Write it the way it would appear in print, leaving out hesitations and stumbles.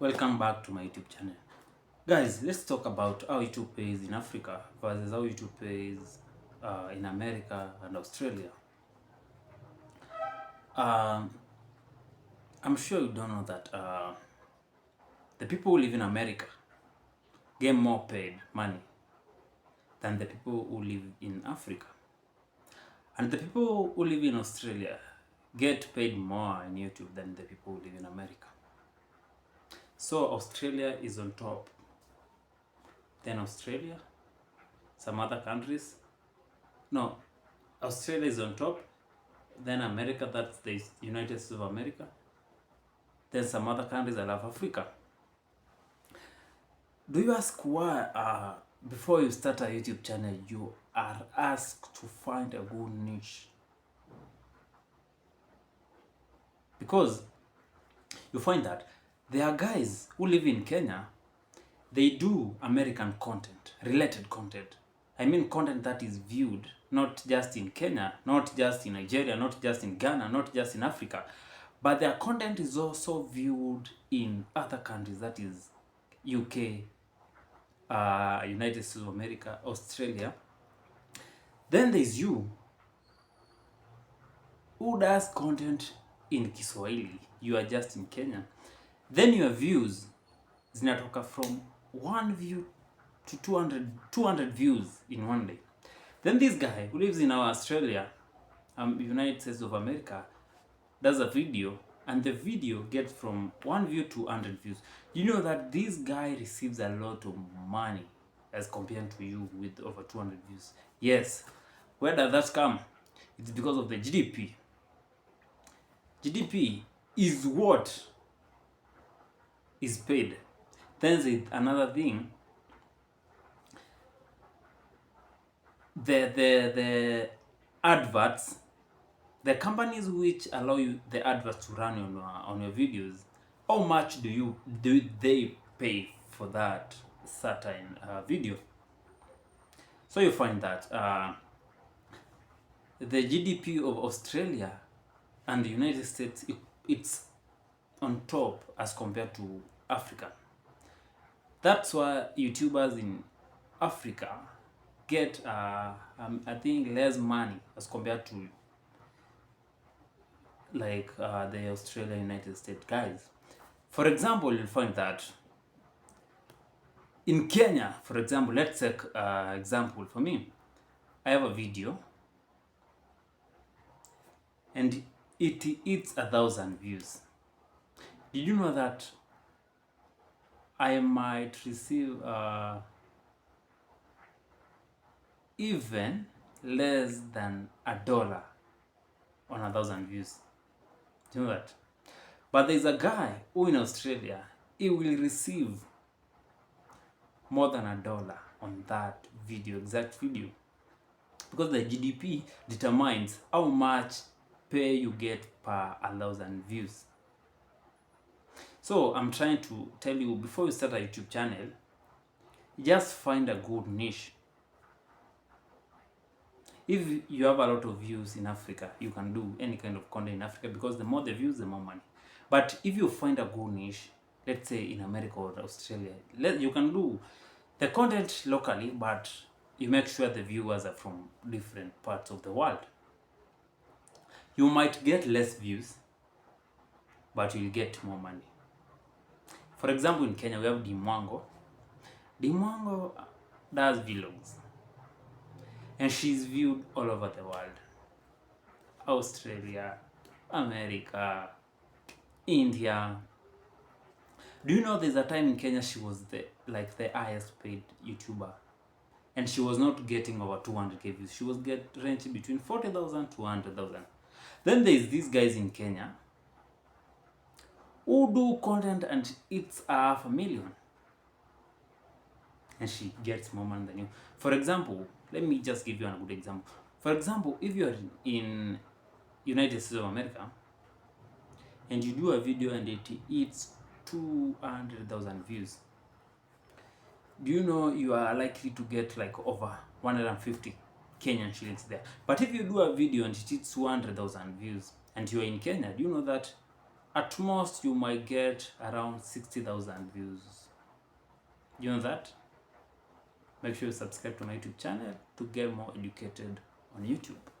Welcome back to my YouTube channel. Guys, let's talk about how YouTube pays in Africa versus how YouTube pays in America and Australia. Um, I'm sure you don't know that the people who live in America get more paid money than the people who live in Africa. And the people who live in Australia get paid more in YouTube than the people who live in America. So Australia is on top. Then Australia, some other countries. No, Australia is on top. Then America, that's the United States of America. Then some other countries I love Africa. Do you ask why before you start a YouTube channel you are asked to find a good niche? Because you find that there are guys who live in Kenya, they do American content, related content. I mean content that is viewed not just in Kenya, not just in Nigeria, not just in Ghana, not just in Africa, but their content is also viewed in other countries, that is UK, United States of America, Australia. Then there's you who does content in Kiswahili, you are just in Kenya. Then your views zinatoka from 1 view to 200 views in one day. Then this guy who lives in our Australia, United States of America, does a video, and the video gets from 1 view to 100 views. You know that this guy receives a lot of money as compared to you with over 200 views. Yes. Where does that come? It's because of the GDP. GDP is what is paid. Then another thing, the adverts, the companies which allow you the adverts to run on your videos, how much do they pay for that certain video? So you find that the GDP of Australia and the United States, it's on top as compared to Africa. That's why YouTubers in Africa get I think less money as compared to like the Australia, United States guys. For example, you'll find that in Kenya, for example, let's take example for me. I have a video and it hits 1,000 views. Did you know that I might receive even less than $1 on 1,000 views? Do you know that? But there's a guy who in Australia, he will receive more than $1 on that video, exact video, because the GDP determines how much pay you get per 1,000 views. So I'm trying to tell you, before you start a YouTube channel, just find a good niche. If you have a lot of views in Africa, you can do any kind of content in Africa, because the more the views, the more money. But if you find a good niche, let's say in America or Australia, you can do the content locally, but you make sure the viewers are from different parts of the world. You might get less views, but you'll get more money. For example, in Kenya, we have Dimwango. Dimwango does vlogs, and she's viewed all over the world. Australia, America, India. Do you know there's a time in Kenya she was the highest paid YouTuber, and she was not getting over 200k views. She was ranging between 40,000 to 100,000. Then there's these guys in Kenya who do content and it's 500,000, and she gets more money than you. For example, let me just give you a good example. For example, if you are in United States of America and you do a video and it hits 200,000 views, do you know you are likely to get like over 150 Kenyan shillings there? But if you do a video and it hits 200,000 views and you are in Kenya, do you know that At most you might get around 60,000 views. You know that? Make sure you subscribe to my YouTube channel to get more educated on YouTube.